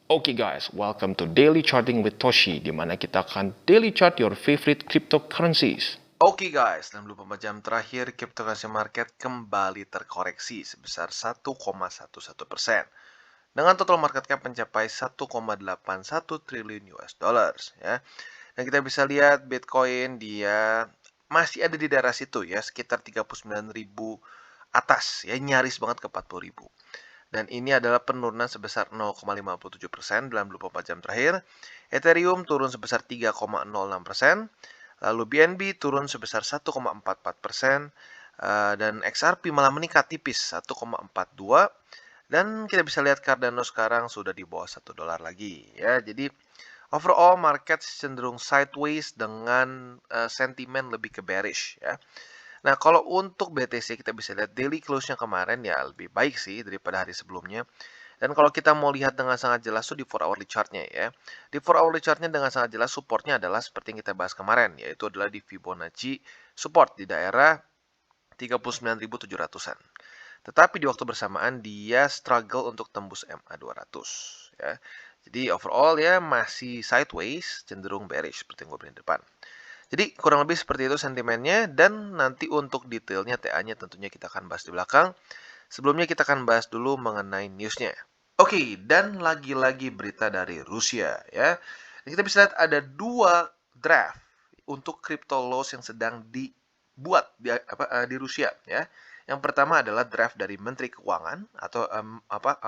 Oke guys, welcome to Daily Charting with Toshi, di mana kita akan daily chart your favorite cryptocurrencies. Oke guys, dalam 24 jam terakhir, cryptocurrency market kembali terkoreksi sebesar 1,11%. Dengan total market cap mencapai 1,81 triliun US dollars ya. Dan kita bisa lihat Bitcoin dia masih ada di daerah situ ya, sekitar 39.000 atas ya, nyaris banget ke 40.000. Dan ini adalah penurunan sebesar 0,57% dalam 24 jam terakhir. Ethereum turun sebesar 3,06%. Lalu BNB turun sebesar 1,44%. Dan XRP malah meningkat tipis 1,42%. Dan kita bisa lihat Cardano sekarang sudah di bawah $1 lagi. Ya, jadi overall market cenderung sideways dengan sentimen lebih ke bearish ya. Nah, kalau untuk BTC kita bisa lihat daily close-nya kemarin ya lebih baik sih daripada hari sebelumnya. Dan kalau kita mau lihat dengan sangat jelas tuh di 4 hourly chart-nya ya. Di 4 hourly chart-nya dengan sangat jelas supportnya adalah seperti yang kita bahas kemarin, yaitu adalah di Fibonacci support di daerah 39.700-an. Tetapi di waktu bersamaan dia struggle untuk tembus MA 200 ya. Jadi overall ya masih sideways, cenderung bearish seperti yang gue bilang di depan. Jadi kurang lebih seperti itu sentimennya, dan nanti untuk detailnya TA-nya tentunya kita akan bahas di belakang. Sebelumnya kita akan bahas dulu mengenai newsnya. Oke, dan lagi-lagi berita dari Rusia ya. Dan kita bisa lihat ada dua draft untuk crypto laws yang sedang dibuat di Rusia ya. Yang pertama adalah draft dari Menteri Keuangan atau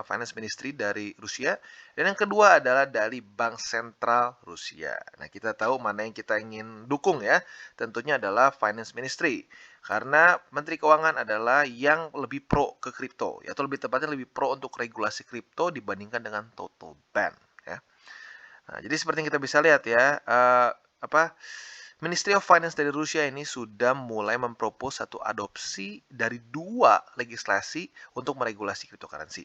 Finance Ministry dari Rusia, dan yang kedua adalah dari Bank Sentral Rusia. Nah, kita tahu mana yang kita ingin dukung ya. Tentunya adalah Finance Ministry, karena Menteri Keuangan adalah yang lebih pro ke kripto, atau lebih tepatnya lebih pro untuk regulasi kripto dibandingkan dengan total ban ya. Nah, jadi seperti yang kita bisa lihat ya, Ministry of Finance dari Rusia ini sudah mulai mempropos satu adopsi dari dua legislasi untuk meregulasi cryptocurrency.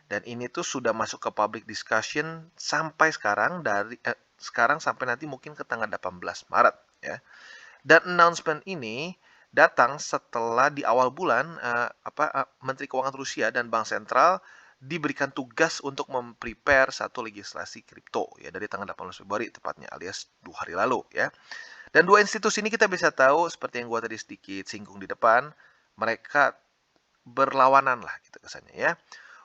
Dan ini tuh sudah masuk ke public discussion sampai sekarang, sekarang sampai nanti mungkin ke tanggal 18 Maret ya. Dan announcement ini datang setelah di awal bulan Menteri Keuangan Rusia dan Bank Sentral diberikan tugas untuk memprepare satu legislasi kripto ya dari tanggal 18 Februari tepatnya, alias 2 hari lalu ya. Dan dua institusi ini kita bisa tahu seperti yang gua tadi sedikit singgung di depan, mereka berlawanan lah gitu kesannya ya.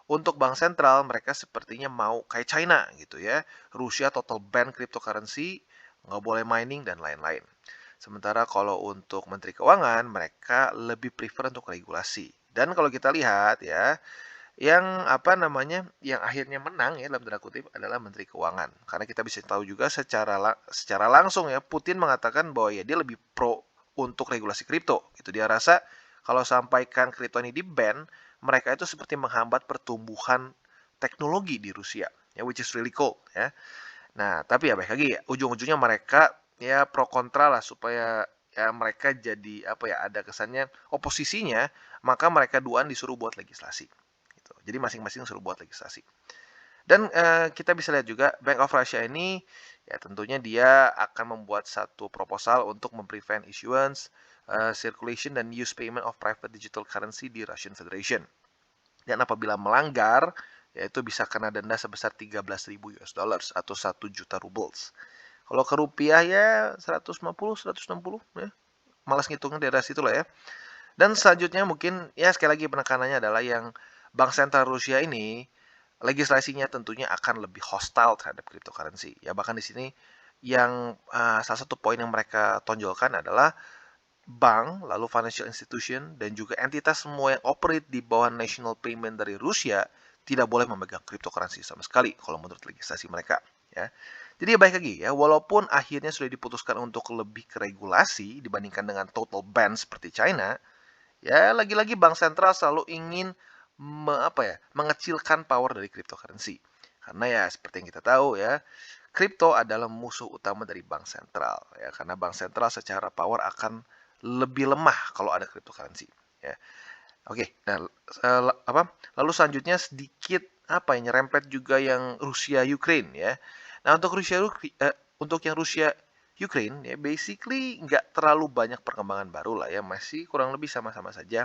Untuk bank sentral mereka sepertinya mau kayak China gitu ya. Rusia total ban cryptocurrency, nggak boleh mining dan lain-lain. Sementara kalau untuk Menteri Keuangan mereka lebih prefer untuk regulasi. Dan kalau kita lihat ya, yang akhirnya menang ya dalam tanda kutip adalah Menteri Keuangan, karena kita bisa tahu juga secara langsung ya, Putin mengatakan bahwa ya dia lebih pro untuk regulasi kripto gitu. Dia rasa kalau sampaikan kripto ini di ban, mereka itu seperti menghambat pertumbuhan teknologi di Rusia ya, which is really cool ya. Nah, tapi ya baik lagi ya, ujung-ujungnya mereka ya pro kontra lah, supaya ya mereka jadi ada kesannya oposisinya, maka mereka duaan disuruh buat legislasi. Jadi masing-masing suruh buat legislasi. Dan kita bisa lihat juga Bank of Russia ini ya tentunya dia akan membuat satu proposal untuk memprevent issuance, circulation, dan use payment of private digital currency di Russian Federation. Dan apabila melanggar, yaitu bisa kena denda sebesar 13.000 US dollars atau 1 juta rubles. Kalau ke rupiah ya 150, 160 ya. Malas ngitungnya daerah situ lah ya. Dan selanjutnya mungkin ya sekali lagi penekanannya adalah yang Bank Sentral Rusia ini legislasinya tentunya akan lebih hostile terhadap cryptocurrency. Ya bahkan di sini yang salah satu poin yang mereka tonjolkan adalah bank, lalu financial institution, dan juga entitas semua yang operate di bawah national payment dari Rusia tidak boleh memegang cryptocurrency sama sekali kalau menurut legislasi mereka ya. Jadi baik lagi ya, walaupun akhirnya sudah diputuskan untuk lebih ke regulasi dibandingkan dengan total ban seperti China, ya lagi-lagi bank sentral selalu ingin mengecilkan power dari cryptocurrency. Karena ya seperti yang kita tahu ya, kripto adalah musuh utama dari bank sentral ya, karena bank sentral secara power akan lebih lemah kalau ada cryptocurrency ya. Oke, nah lalu selanjutnya sedikit nyerempet juga yang Rusia Ukraine ya. Nah, untuk yang Rusia Ukraine ya basically nggak terlalu banyak perkembangan baru lah ya, masih kurang lebih sama-sama saja.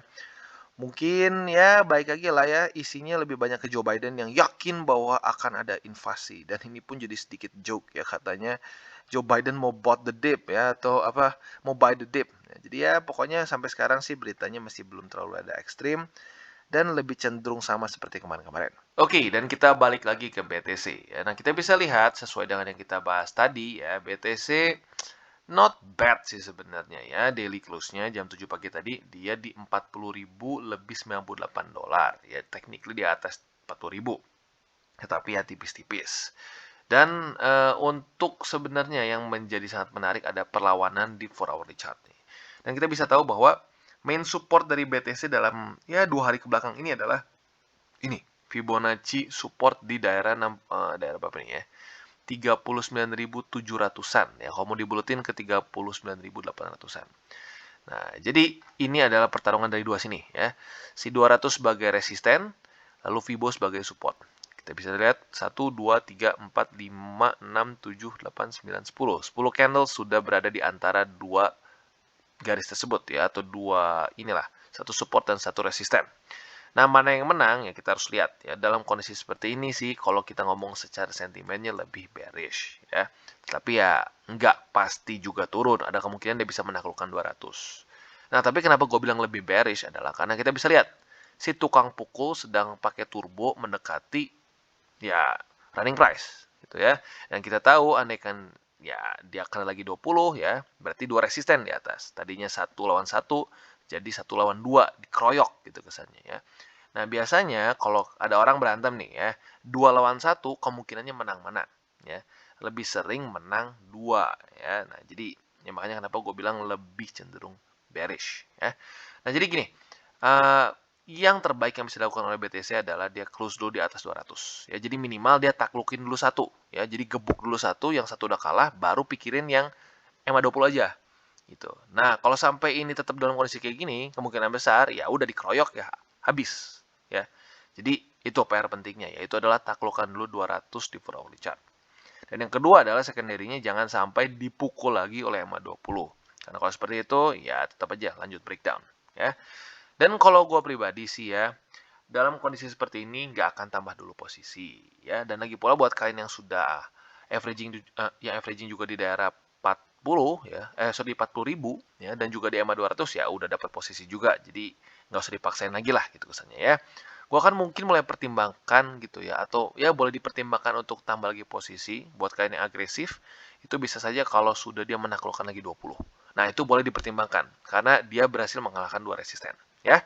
Mungkin ya baik lagi lah ya, isinya lebih banyak ke Joe Biden yang yakin bahwa akan ada invasi. Dan ini pun jadi sedikit joke ya, katanya Joe Biden mau bought the dip ya, atau apa, mau buy the dip. Ya, jadi ya pokoknya sampai sekarang sih beritanya masih belum terlalu ada ekstrim dan lebih cenderung sama seperti kemarin-kemarin. Oke, dan kita balik lagi ke BTC. Ya, nah, kita bisa lihat sesuai dengan yang kita bahas tadi ya, BTC not bad sih sebenarnya ya. Daily close-nya jam 7 pagi tadi dia di 40.000 lebih $98. Ya, technically di atas 40.000. Tetapi ya tipis-tipis. Dan untuk sebenarnya yang menjadi sangat menarik ada perlawanan di 4 hour chart nih. Dan kita bisa tahu bahwa main support dari BTC dalam ya 2 hari ke belakang ini adalah ini Fibonacci support di daerah daerah berapa nih ya? 39.700-an ya. Kalau mau dibuletin ke 39.800-an. Nah, jadi ini adalah pertarungan dari dua sini ya. Si 200 sebagai resisten, lalu Fibo sebagai support. Kita bisa lihat 1, 2, 3, 4, 5, 6, 7, 8, 9, 10. 10 candle sudah berada di antara dua garis tersebut ya, atau dua inilah, satu support dan satu resisten. Nah, mana yang menang ya kita harus lihat ya. Dalam kondisi seperti ini sih kalau kita ngomong secara sentimennya lebih bearish ya. Tapi ya nggak pasti juga turun. Ada kemungkinan dia bisa menaklukkan 200. Nah, tapi kenapa gue bilang lebih bearish adalah karena kita bisa lihat si tukang pukul sedang pakai turbo mendekati ya running price gitu ya. Dan kita tahu andaikan ya dia kena lagi 20 ya, berarti dua resisten di atas. Tadinya 1 lawan 1 jadi 1 lawan 2 dikeroyok gitu kesannya ya. Nah, biasanya kalau ada orang berantem nih ya, 2 lawan 1 kemungkinannya menang mana ya. Lebih sering menang 2 ya. Nah, jadi ya makanya kenapa gue bilang lebih cenderung bearish ya. Nah, jadi gini, uh, yang terbaik yang bisa dilakukan oleh BTC adalah dia close dulu di atas 200 ya. Jadi minimal dia taklukin dulu satu ya. Jadi gebuk dulu satu, yang satu udah kalah, baru pikirin yang EMA 20 aja gitu. Nah, kalau sampai ini tetap dalam kondisi kayak gini, kemungkinan besar ya udah dikeroyok ya habis ya. Jadi itu PR pentingnya, yaitu adalah taklukkan dulu 200 di 4 hourly chart. Dan yang kedua adalah secondary-nya jangan sampai dipukul lagi oleh EMA 20. Karena kalau seperti itu ya tetap aja lanjut breakdown ya. Dan kalau gue pribadi sih ya, dalam kondisi seperti ini nggak akan tambah dulu posisi ya. Dan lagi pula buat kalian yang sudah averaging juga di daerah 40 ya, 40.000 ya, dan juga di EMA 200 ya udah dapat posisi juga. Jadi nggak usah dipaksain lagi lah gitu kesannya ya. Gue akan mungkin mulai pertimbangkan gitu ya, atau ya boleh dipertimbangkan untuk tambah lagi posisi buat kalian yang agresif. Itu bisa saja kalau sudah dia menaklukkan lagi 20. Nah, itu boleh dipertimbangkan karena dia berhasil mengalahkan dua resisten ya.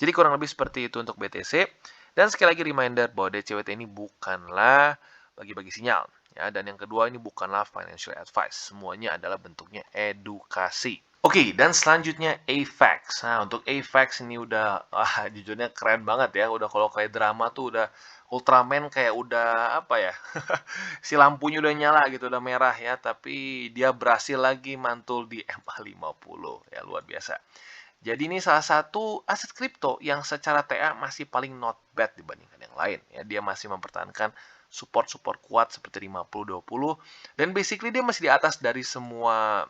Jadi kurang lebih seperti itu untuk BTC. Dan sekali lagi reminder bahwa DCWT ini bukanlah bagi-bagi sinyal ya. Dan yang kedua ini bukanlah financial advice. Semuanya adalah bentuknya edukasi. Oke, dan selanjutnya AVAX. Nah, untuk AVAX ini udah jujurnya keren banget ya. Udah kalau kayak drama tuh udah Ultraman kayak udah apa ya? Si lampunya udah nyala gitu, udah merah ya, tapi dia berhasil lagi mantul di MA50 ya, luar biasa. Jadi ini salah satu aset kripto yang secara TA masih paling not bad dibandingkan yang lain ya. Dia masih mempertahankan support-support kuat seperti 50-20 dan basically dia masih di atas dari semua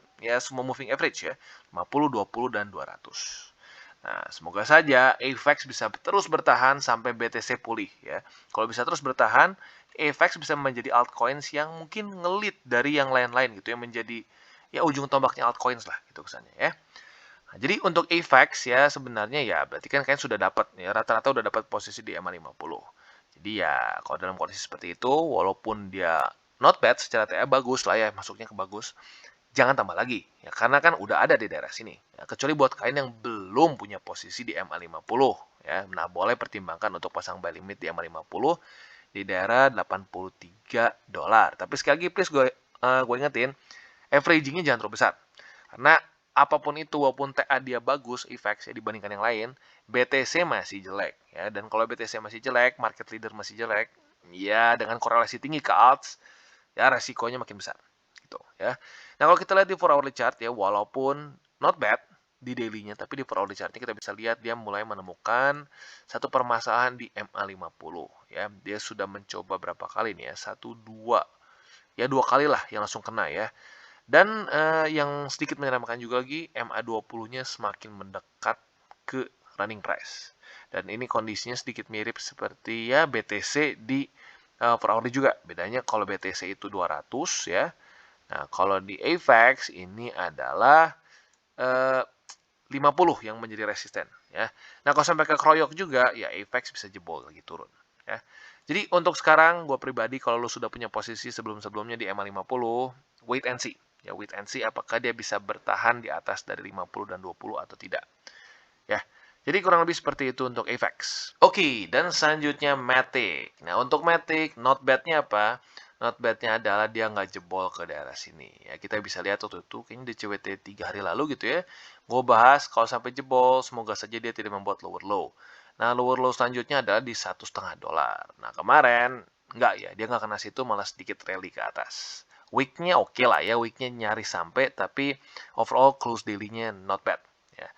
moving average ya. 50, 20 dan 200. Nah, semoga saja AVAX bisa terus bertahan sampai BTC pulih ya. Kalau bisa terus bertahan, AVAX bisa menjadi altcoins yang mungkin ngelit dari yang lain-lain gitu ya, menjadi ya ujung tombaknya altcoins lah gitu kesannya ya. Nah, jadi untuk AVAX ya sebenarnya ya berarti kan kalian sudah dapat ya, rata-rata udah dapat posisi di EMA 50. Jadi ya kalau dalam kondisi seperti itu walaupun dia not bad secara TA bagus lah ya, masuknya ke bagus, jangan tambah lagi ya karena kan udah ada di daerah sini. Ya, kecuali buat kalian yang belum punya posisi di EMA 50 ya. Nah, boleh pertimbangkan untuk pasang buy limit di EMA 50 di daerah $83. Tapi sekali lagi please gue ingetin, averagingnya jangan terlalu besar. Karena apapun itu, walaupun TA dia bagus, effects ya dibandingkan yang lain, BTC masih jelek ya. Dan kalau BTC masih jelek, market leader masih jelek, ya dengan korelasi tinggi ke alts, ya resikonya makin besar gitu ya. Nah, kalau kita lihat di 4 hourly chart ya, walaupun not bad di daily-nya, tapi di 4 hourly chart-nya kita bisa lihat dia mulai menemukan satu permasalahan di MA50 ya. Dia sudah mencoba berapa kali nih ya? 1 2 ya, 2 kali lah yang langsung kena ya. Dan yang sedikit menyeramkan juga lagi, MA20-nya semakin mendekat ke running price. Dan ini kondisinya sedikit mirip seperti ya BTC di per hourly juga. Bedanya kalau BTC itu 200 ya. Nah, kalau di AVAX ini adalah 50 yang menjadi resisten ya. Nah, kalau sampai ke kroyok juga ya AVAX bisa jebol lagi turun ya. Jadi untuk sekarang gue pribadi kalau lu sudah punya posisi sebelum-sebelumnya di MA50, wait and see. Ya wait and see apakah dia bisa bertahan di atas dari 50 dan 20 atau tidak. Ya. Jadi kurang lebih seperti itu untuk AVAX. Oke, dan selanjutnya Matic. Nah, untuk Matic, not bad-nya apa? Not bad-nya adalah dia nggak jebol ke daerah sini. Ya, kita bisa lihat waktu itu, kayaknya di CWT 3 hari lalu gitu ya. Gue bahas kalau sampai jebol, semoga saja dia tidak membuat lower low. Nah, lower low selanjutnya adalah di $1,5. Nah, kemarin nggak ya, dia nggak kena situ, malah sedikit rally ke atas. Week-nya oke lah ya, week-nya nyaris sampai, tapi overall close daily-nya not bad. Ya.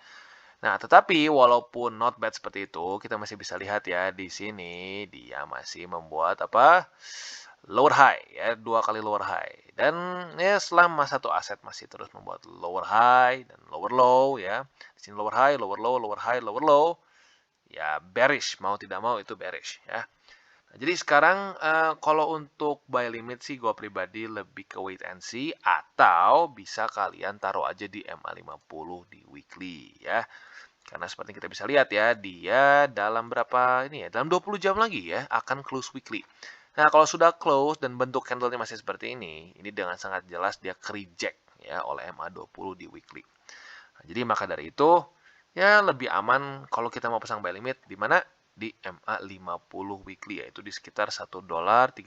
Nah, tetapi walaupun not bad seperti itu, kita masih bisa lihat ya di sini dia masih membuat apa? Lower high ya, 2 kali lower high. Dan ya selama satu aset masih terus membuat lower high dan lower low ya. Di sini lower high, lower low, lower high, lower low. Ya bearish, mau tidak mau itu bearish ya. Nah, jadi sekarang kalau untuk buy limit sih gue pribadi lebih ke wait and see atau bisa kalian taruh aja di MA50 di weekly ya. Karena seperti kita bisa lihat ya, dia dalam berapa ini ya, dalam 20 jam lagi ya akan close weekly. Nah, kalau sudah close dan bentuk candle-nya masih seperti ini dengan sangat jelas dia reject ya oleh MA20 di weekly. Nah, jadi maka dari itu ya lebih aman kalau kita mau pasang buy limit di mana di MA50 weekly yaitu di sekitar $1.39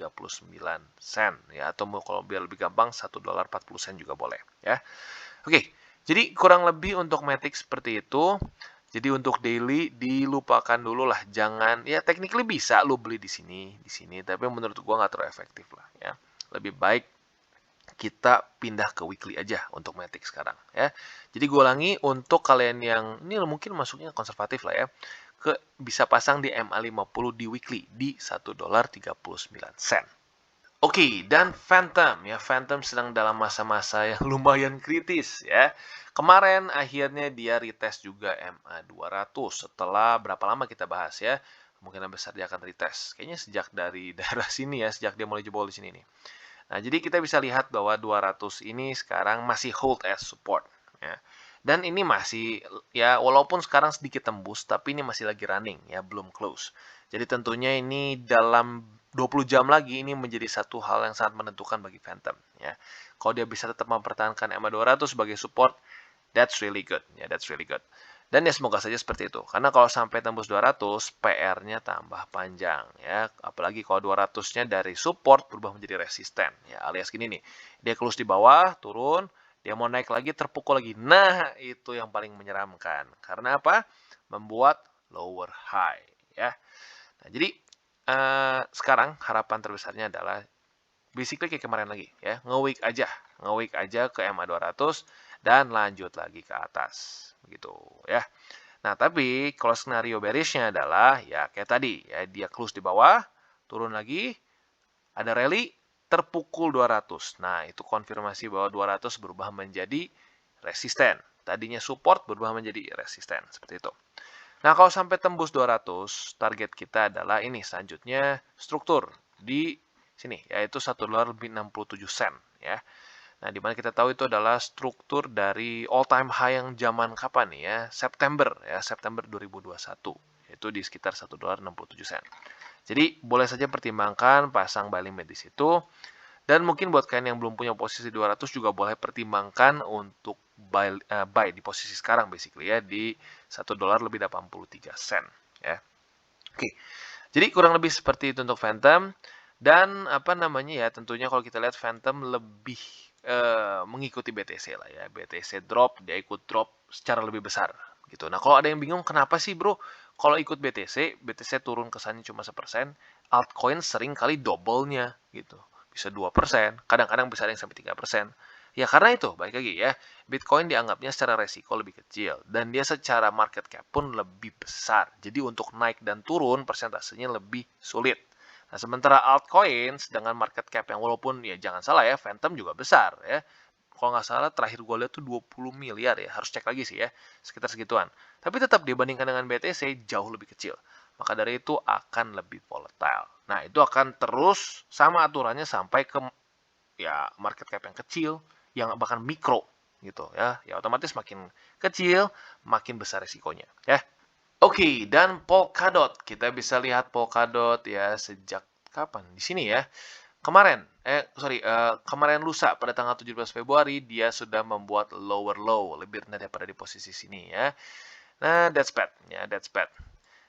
ya, atau kalau biar lebih gampang $1.40 juga boleh ya. Oke, jadi kurang lebih untuk Matic seperti itu. Jadi untuk daily dilupakan dulu lah, jangan ya technically bisa lu beli di sini, tapi menurut gua nggak terlalu efektif lah ya. Lebih baik kita pindah ke weekly aja untuk Matic sekarang ya. Jadi gue ulangi untuk kalian yang ini mungkin masuknya konservatif lah ya, bisa pasang di MA50 di weekly di $1.39. Oke, dan Phantom ya, Phantom sedang dalam masa-masa yang lumayan kritis ya. Kemarin akhirnya dia retest juga MA200 setelah berapa lama kita bahas ya. Kemungkinan besar dia akan retest. Kayaknya sejak dari daerah sini ya, sejak dia mulai jebol di sini nih. Nah, jadi kita bisa lihat bahwa 200 ini sekarang masih hold as support ya. Dan ini masih ya walaupun sekarang sedikit tembus tapi ini masih lagi running ya, belum close. Jadi tentunya ini dalam 20 jam lagi ini menjadi satu hal yang sangat menentukan bagi Phantom ya. Kalau dia bisa tetap mempertahankan MA200 sebagai support, that's really good ya, that's really good. Dan ya semoga saja seperti itu. Karena kalau sampai tembus 200, PR-nya tambah panjang ya. Apalagi kalau 200-nya dari support berubah menjadi resisten ya. Alias gini nih, dia close di bawah, turun, dia mau naik lagi, terpukul lagi. Nah, itu yang paling menyeramkan. Karena apa? Membuat lower high ya. Nah, jadi sekarang harapan terbesarnya adalah basically kayak kemarin lagi ya, nge-wick aja ke MA200 dan lanjut lagi ke atas begitu ya. Nah, tapi kalau skenario bearishnya adalah ya kayak tadi ya, dia close di bawah, turun lagi, ada rally, terpukul 200. Nah, itu konfirmasi bahwa 200 berubah menjadi resisten. Tadinya support berubah menjadi resisten seperti itu. Nah, kalau sampai tembus 200, target kita adalah ini selanjutnya struktur di sini, yaitu $1.67 ya. Nah, dimana kita tahu itu adalah struktur dari all time high yang zaman kapan nih ya, September 2021, yaitu di sekitar $1.67. Jadi, boleh saja pertimbangkan pasang buy limit di situ. Dan mungkin buat kalian yang belum punya posisi 200 juga boleh pertimbangkan untuk buy di posisi sekarang basically ya di $1.83 ya. Oke. Jadi kurang lebih seperti itu untuk Phantom dan apa namanya ya, tentunya kalau kita lihat Phantom lebih mengikuti BTC lah ya. BTC drop, dia ikut drop secara lebih besar gitu. Nah, kalau ada yang bingung kenapa sih, Bro? Kalau ikut BTC turun kesannya cuma 1%, altcoin sering kali double-nya gitu. Bisa 2%, kadang-kadang bisa ada yang sampai 3%. Ya karena itu, balik lagi ya, Bitcoin dianggapnya secara resiko lebih kecil, dan dia secara market cap pun lebih besar. Jadi untuk naik dan turun, persentasenya lebih sulit. Nah, sementara altcoins dengan market cap yang walaupun ya jangan salah ya, Phantom juga besar ya, Kalau nggak salah terakhir gue lihat tuh 20 miliar ya, harus cek lagi sih ya, sekitar segituan. Tapi tetap dibandingkan dengan BTC jauh lebih kecil. Maka dari itu akan lebih volatile. Nah, itu akan terus sama aturannya sampai ke ya market cap yang kecil, yang bahkan mikro gitu ya. Ya otomatis makin kecil, makin besar resikonya ya. Oke, dan Polkadot. Kita bisa lihat Polkadot ya sejak kapan? Di sini ya. Kemarin lusa pada tanggal 17 Februari dia sudah membuat lower low, lebih rendah daripada di posisi sini ya. Nah, that's bad ya, that's bad.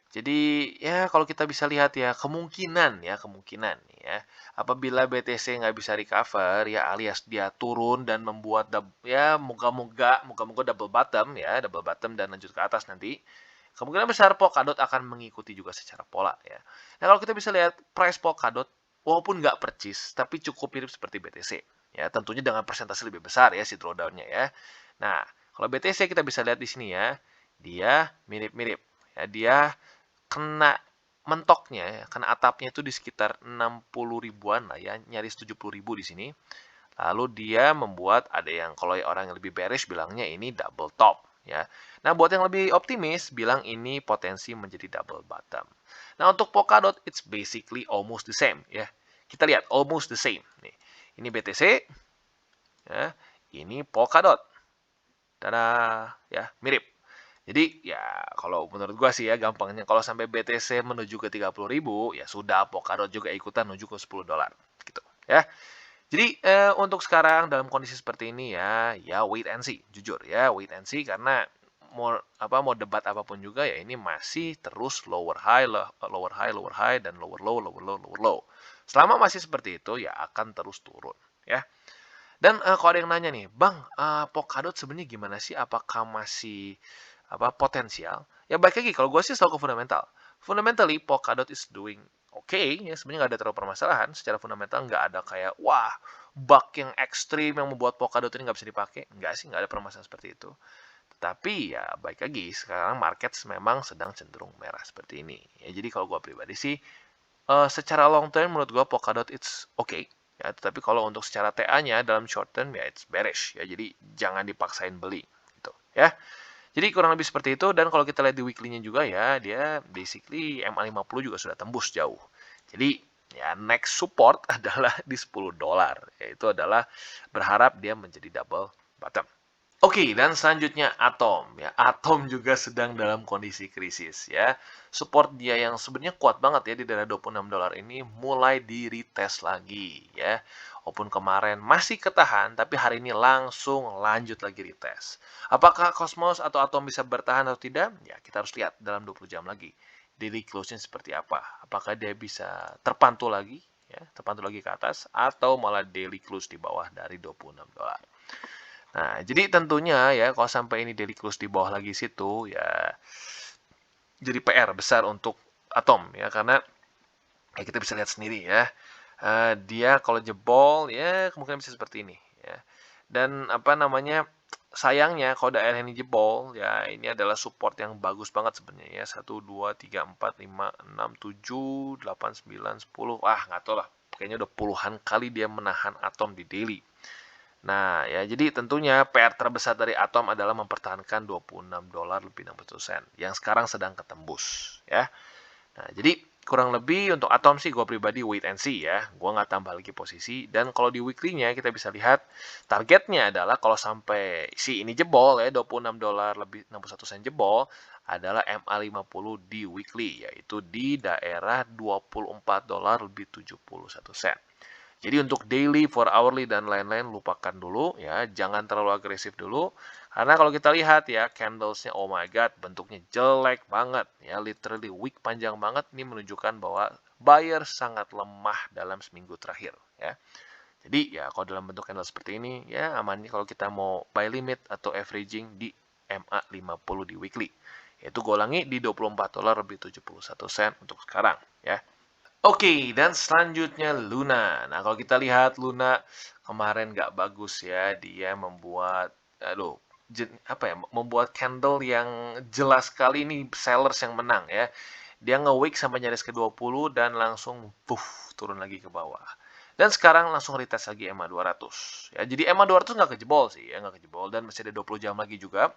Jadi ya kalau kita bisa lihat ya kemungkinan ya apabila BTC nggak bisa recover ya alias dia turun dan membuat ya moga-moga double bottom dan lanjut ke atas nanti. Kemungkinan besar Polkadot akan mengikuti juga secara pola ya. Nah kalau kita bisa lihat price Polkadot walaupun nggak percis tapi cukup mirip seperti BTC ya tentunya dengan persentase lebih besar ya si drawdown-nya ya. Nah kalau BTC kita bisa lihat di sini ya dia mirip-mirip ya dia kena mentoknya ya, kena atapnya itu di sekitar 60 ribuan lah ya nyaris 70 ribu di sini. Lalu dia membuat ada yang kalau orang yang lebih bearish bilangnya ini double top ya. Nah, buat yang lebih optimis bilang ini potensi menjadi double bottom. Nah, untuk Polkadot it's basically almost the same ya. Kita lihat almost the same nih. Ini BTC ya, ini Polkadot. Tada ya, mirip. Jadi ya kalau menurut gua sih ya gampangnya kalau sampai BTC menuju ke 30.000 ya sudah Polkadot juga ikutan menuju ke $10 gitu ya. Jadi untuk sekarang dalam kondisi seperti ini ya wait and see, jujur ya wait and see karena mau debat apapun juga ya ini masih terus lower high, lower high dan lower low, lower low, lower low. Selama masih seperti itu ya akan terus turun ya. Dan kalau ada yang nanya nih, Bang, Polkadot sebenarnya gimana sih? Apakah masih potensial? Ya baik lagi, kalau gue sih selalu ke fundamental. Fundamentally, Polkadot is doing okay, ya sebenarnya nggak ada terlalu permasalahan. Secara fundamental nggak ada kayak, wah, bug yang ekstrim yang membuat Polkadot ini nggak bisa dipakai. Nggak sih, nggak ada permasalahan seperti itu. Tetapi ya baik lagi, sekarang market memang sedang cenderung merah seperti ini. Ya jadi kalau gue pribadi sih, secara long term menurut gue Polkadot it's okay. Ya, tetapi kalau untuk secara TA-nya dalam short term ya it's bearish ya. Jadi jangan dipaksain beli gitu ya. Jadi kurang lebih seperti itu dan kalau kita lihat di weekly-nya juga ya dia basically MA50 juga sudah tembus jauh. Jadi ya next support adalah di $10 yaitu adalah berharap dia menjadi double bottom. Oke, dan selanjutnya Atom ya. Atom juga sedang dalam kondisi krisis ya. Support dia yang sebenarnya kuat banget ya di daerah $26 ini mulai di retest lagi ya. Walaupun kemarin masih ketahan tapi hari ini langsung lanjut lagi retest. Apakah Cosmos atau Atom bisa bertahan atau tidak? Ya, kita harus lihat dalam 20 jam lagi. Daily closing seperti apa? Apakah dia bisa terpantul lagi ya, terpantul lagi ke atas atau malah daily close di bawah dari $26. Nah, jadi tentunya ya kalau sampai ini daily close di bawah lagi situ ya jadi PR besar untuk Atom ya karena ya kita bisa lihat sendiri ya. Dia kalau jebol ya kemungkinan bisa seperti ini ya. Dan sayangnya kalau daerah ini jebol ya ini adalah support yang bagus banget sebenarnya ya 1 2 3 4 5 6 7 8 9 10 nggak tahu lah kayaknya udah puluhan kali dia menahan Atom di daily. Nah, ya jadi tentunya PR terbesar dari Atom adalah mempertahankan $26 lebih 60 sen yang sekarang sedang ketembus ya. Nah, jadi kurang lebih untuk Atom sih gue pribadi wait and see ya. Gue nggak tambah lagi posisi dan kalau di weekly-nya kita bisa lihat targetnya adalah kalau sampai si ini jebol ya $26 lebih 61 sen jebol adalah MA50 di weekly yaitu di daerah $24 lebih 71 sen. Jadi untuk daily, for hourly, dan lain-lain lupakan dulu ya. Jangan terlalu agresif dulu. Karena kalau kita lihat ya, candlesnya oh my god, bentuknya jelek banget. Ya, literally wick panjang banget. Ini menunjukkan bahwa buyer sangat lemah dalam seminggu terakhir. Ya. Jadi ya kalau dalam bentuk candle seperti ini, ya amannya kalau kita mau buy limit atau averaging di MA50 di weekly. Yaitu gue ulangi di $24 lebih 71 sen untuk sekarang. Ya. Oke, dan selanjutnya Luna. Nah, kalau kita lihat Luna kemarin nggak bagus ya, dia membuat, membuat candle yang jelas sekali ini sellers yang menang ya. Dia nge-wick sampai nyaris ke 20 dan langsung turun lagi ke bawah. Dan sekarang langsung retest lagi EMA 200. Ya, jadi EMA 200 nggak kejebol sih, ya nggak kejebol, dan masih ada 20 jam lagi juga,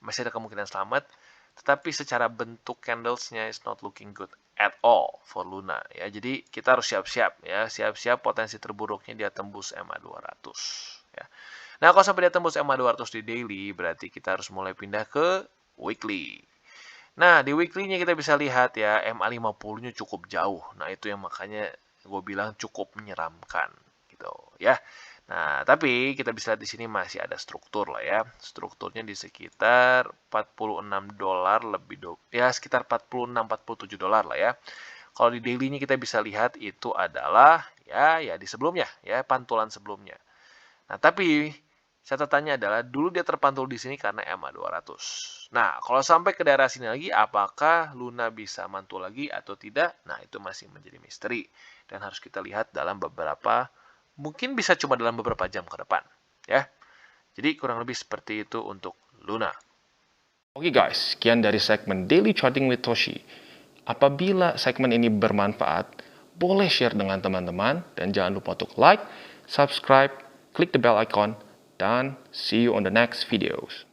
masih ada kemungkinan selamat. Tetapi secara bentuk candlesnya is not looking good at all for Luna. Ya, jadi kita harus siap-siap ya, siap-siap potensi terburuknya dia tembus EMA 200. Ya. Nah, kalau sampai dia tembus EMA 200 di daily, berarti kita harus mulai pindah ke weekly. Nah, di weekly-nya kita bisa lihat ya, MA 50-nya cukup jauh. Nah, itu yang makanya gue bilang cukup menyeramkan gitu ya. Nah, tapi kita bisa lihat di sini masih ada struktur lah ya. Strukturnya di sekitar 46 dolar ya sekitar 46 47 dolar lah ya. Kalau di daily-nya kita bisa lihat itu adalah ya di sebelumnya ya, pantulan sebelumnya. Nah, tapi catatannya adalah dulu dia terpantul di sini karena EMA 200. Nah, kalau sampai ke daerah sini lagi, apakah Luna bisa mantul lagi atau tidak? Nah, itu masih menjadi misteri. Dan harus kita lihat dalam mungkin bisa cuma dalam beberapa jam ke depan. Ya, jadi kurang lebih seperti itu untuk Luna. Oke guys, sekian dari segmen Daily Charting with Toshi. Apabila segmen ini bermanfaat, boleh share dengan teman-teman dan jangan lupa untuk like, subscribe, klik the bell icon, dan see you on the next videos.